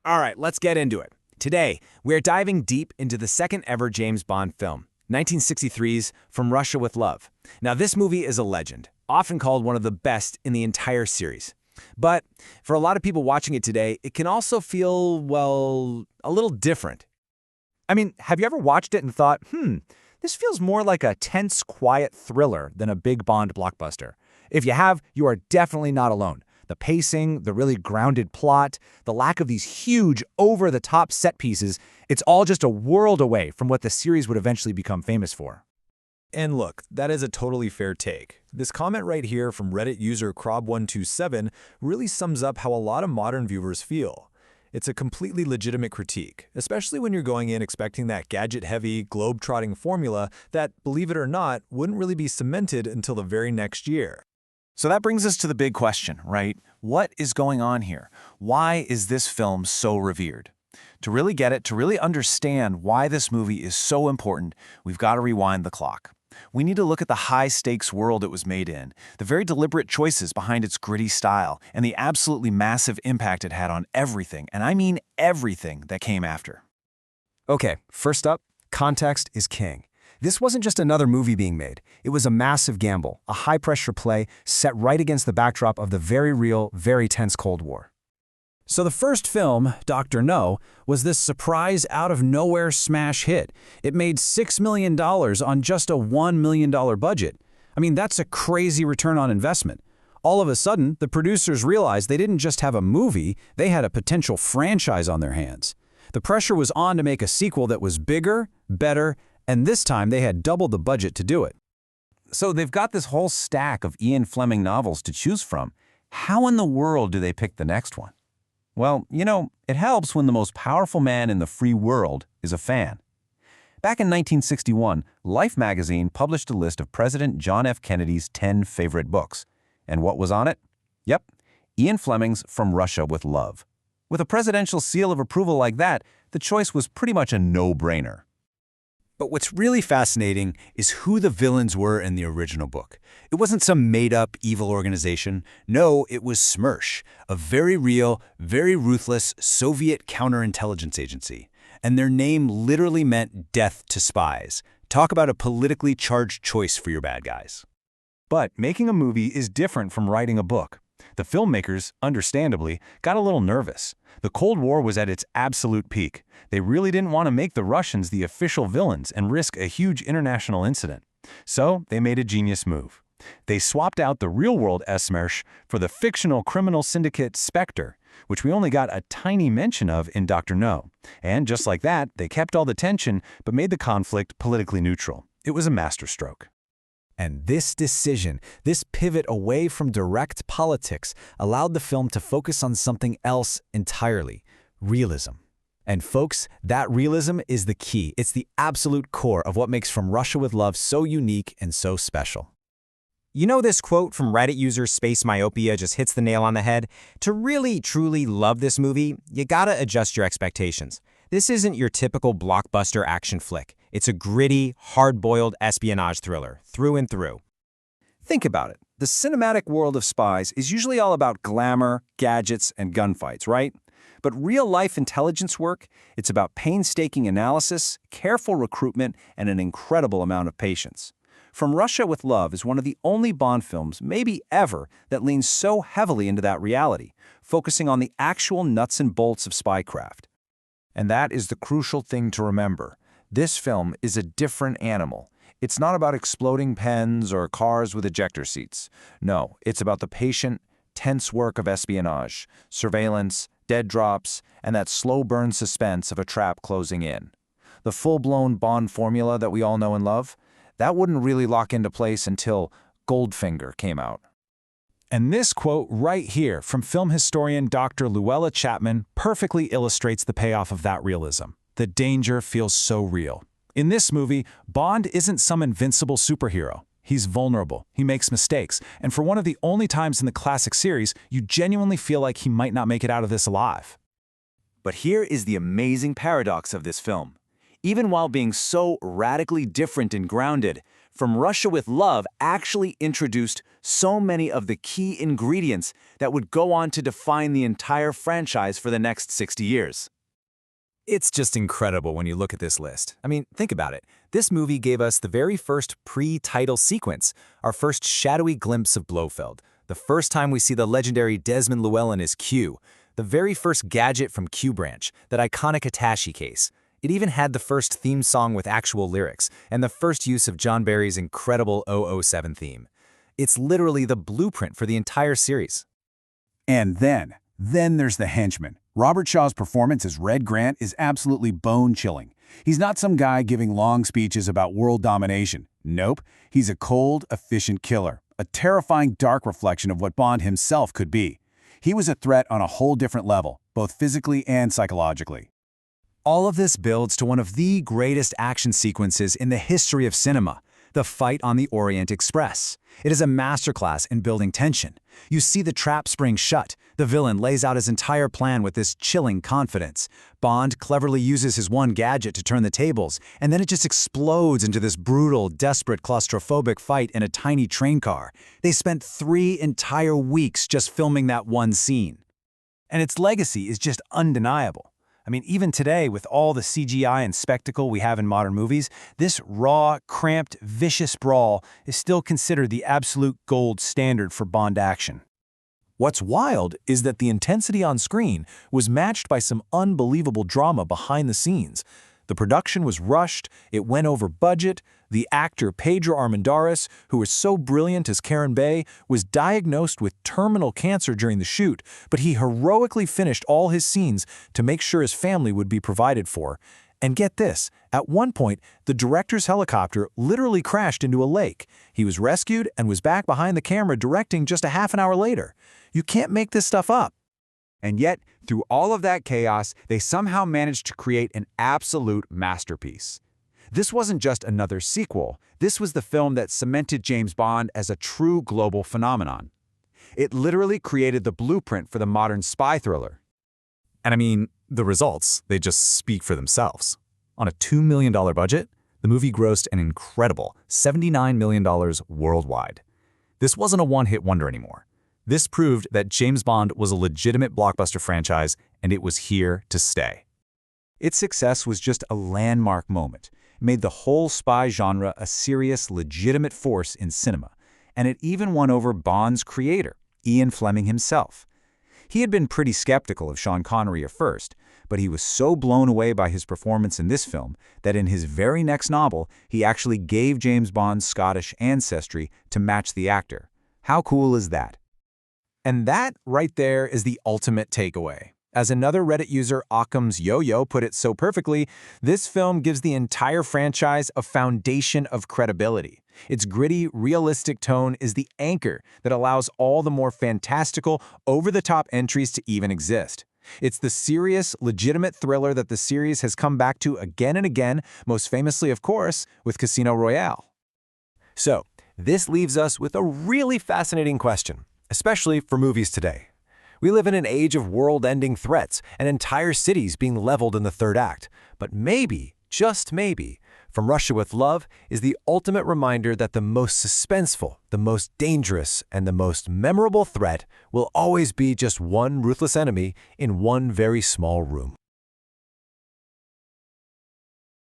All right, let's get into it. Today, we're diving deep into the second ever James Bond film, 1963's From Russia with Love. Now, this movie is a legend, often called one of the best in the entire series. But for a lot of people watching it today, it can also feel, well, a little different. I mean, have you ever watched it and thought, this feels more like a tense, quiet thriller than a big Bond blockbuster? If you have, you are definitely not alone. The pacing, the really grounded plot, the lack of these huge, over-the-top set pieces, it's all just a world away from what the series would eventually become famous for. And look, that is a totally fair take. This comment right here from Reddit user Crob127 really sums up how a lot of modern viewers feel. It's a completely legitimate critique, especially when you're going in expecting that gadget-heavy, globe-trotting formula that, believe it or not, wouldn't really be cemented until the very next year. So that brings us to the big question, right? What is going on here? Why is this film so revered? To really get it, to really understand why this movie is so important, we've got to rewind the clock. We need to look at the high-stakes world it was made in, the very deliberate choices behind its gritty style, and the absolutely massive impact it had on everything, and I mean everything, that came after. Okay, first up, context is king. This wasn't just another movie being made. It was a massive gamble, a high-pressure play set right against the backdrop of the very real, very tense Cold War. So the first film, Dr. No, was this surprise out-of-nowhere smash hit. It made $6 million on just a $1 million budget. I mean, that's a crazy return on investment. All of a sudden, the producers realized they didn't just have a movie, they had a potential franchise on their hands. The pressure was on to make a sequel that was bigger, better, and this time they had doubled the budget to do it. So they've got this whole stack of Ian Fleming novels to choose from. How in the world do they pick the next one? Well, it helps when the most powerful man in the free world is a fan. Back in 1961, Life magazine published a list of President John F. Kennedy's 10 favorite books. And what was on it? Yep, Ian Fleming's From Russia with Love. With a presidential seal of approval like that, the choice was pretty much a no-brainer. But what's really fascinating is who the villains were in the original book. It wasn't some made-up evil organization. No, it was SMERSH, a very real, very ruthless Soviet counterintelligence agency. And their name literally meant death to spies. Talk about a politically charged choice for your bad guys. But making a movie is different from writing a book. The filmmakers, understandably, got a little nervous. The Cold War was at its absolute peak. They really didn't want to make the Russians the official villains and risk a huge international incident. So they made a genius move. They swapped out the real-world SMERSH for the fictional criminal syndicate Spectre, which we only got a tiny mention of in Dr. No. And just like that, they kept all the tension but made the conflict politically neutral. It was a masterstroke. And this decision, this pivot away from direct politics, allowed the film to focus on something else entirely: realism. And folks, that realism is the key. It's the absolute core of what makes From Russia with Love so unique and so special. You know, this quote from Reddit user Space Myopia just hits the nail on the head. To really, truly love this movie, you gotta adjust your expectations. This isn't your typical blockbuster action flick. It's a gritty, hard-boiled espionage thriller, through and through. Think about it. The cinematic world of spies is usually all about glamour, gadgets, and gunfights, right? But real-life intelligence work, it's about painstaking analysis, careful recruitment, and an incredible amount of patience. From Russia with Love is one of the only Bond films, maybe ever, that leans so heavily into that reality, focusing on the actual nuts and bolts of spycraft. And that is the crucial thing to remember. This film is a different animal. It's not about exploding pens or cars with ejector seats. No, it's about the patient, tense work of espionage, surveillance, dead drops, and that slow-burn suspense of a trap closing in. The full-blown Bond formula that we all know and love, that wouldn't really lock into place until Goldfinger came out. And this quote right here from film historian Dr. Luella Chapman perfectly illustrates the payoff of that realism. The danger feels so real. In this movie, Bond isn't some invincible superhero. He's vulnerable, he makes mistakes, and for one of the only times in the classic series, you genuinely feel like he might not make it out of this alive. But here is the amazing paradox of this film. even while being so radically different and grounded. From Russia with Love actually introduced so many of the key ingredients that would go on to define the entire franchise for the next 60 years. It's just incredible when you look at this list. I mean, think about it. This movie gave us the very first pre-title sequence, our first shadowy glimpse of Blofeld, the first time we see the legendary Desmond Llewellyn as Q, the very first gadget from Q Branch, that iconic attaché case. It even had the first theme song with actual lyrics, and the first use of John Barry's incredible 007 theme. It's literally the blueprint for the entire series. And then there's the henchman. Robert Shaw's performance as Red Grant is absolutely bone-chilling. He's not some guy giving long speeches about world domination. Nope, he's a cold, efficient killer, a terrifying dark reflection of what Bond himself could be. He was a threat on a whole different level, both physically and psychologically. All of this builds to one of the greatest action sequences in the history of cinema, the fight on the Orient Express. It is a masterclass in building tension. You see the trap spring shut. The villain lays out his entire plan with this chilling confidence. Bond cleverly uses his one gadget to turn the tables, and then it just explodes into this brutal, desperate, claustrophobic fight in a tiny train car. They spent 3 entire weeks just filming that one scene. And its legacy is just undeniable. I mean, even today, with all the CGI and spectacle we have in modern movies, this raw, cramped, vicious brawl is still considered the absolute gold standard for Bond action. What's wild is that the intensity on screen was matched by some unbelievable drama behind the scenes. The production was rushed, it went over budget, the actor Pedro Armendariz, who was so brilliant as Karen Bay, was diagnosed with terminal cancer during the shoot, but he heroically finished all his scenes to make sure his family would be provided for. And get this, at one point, the director's helicopter literally crashed into a lake. He was rescued and was back behind the camera directing just a half an hour later. You can't make this stuff up. And yet, through all of that chaos, they somehow managed to create an absolute masterpiece. This wasn't just another sequel. This was the film that cemented James Bond as a true global phenomenon. It literally created the blueprint for the modern spy thriller. And I mean, the results, they just speak for themselves. On a $2 million budget, the movie grossed an incredible $79 million worldwide. This wasn't a one-hit wonder anymore. This proved that James Bond was a legitimate blockbuster franchise, and it was here to stay. Its success was just a landmark moment. It made the whole spy genre a serious, legitimate force in cinema, and it even won over Bond's creator, Ian Fleming himself. He had been pretty skeptical of Sean Connery at first, but he was so blown away by his performance in this film that in his very next novel, he actually gave James Bond's Scottish ancestry to match the actor. How cool is that? And that right there is the ultimate takeaway. As another Reddit user, Occam's Yo-Yo, put it so perfectly, this film gives the entire franchise a foundation of credibility. Its gritty, realistic tone is the anchor that allows all the more fantastical, over-the-top entries to even exist. It's the serious, legitimate thriller that the series has come back to again and again, most famously, of course, with Casino Royale. So, this leaves us with a really fascinating question, especially for movies today. We live in an age of world-ending threats and entire cities being leveled in the third act. But maybe, just maybe, From Russia with Love is the ultimate reminder that the most suspenseful, the most dangerous, and the most memorable threat will always be just one ruthless enemy in one very small room.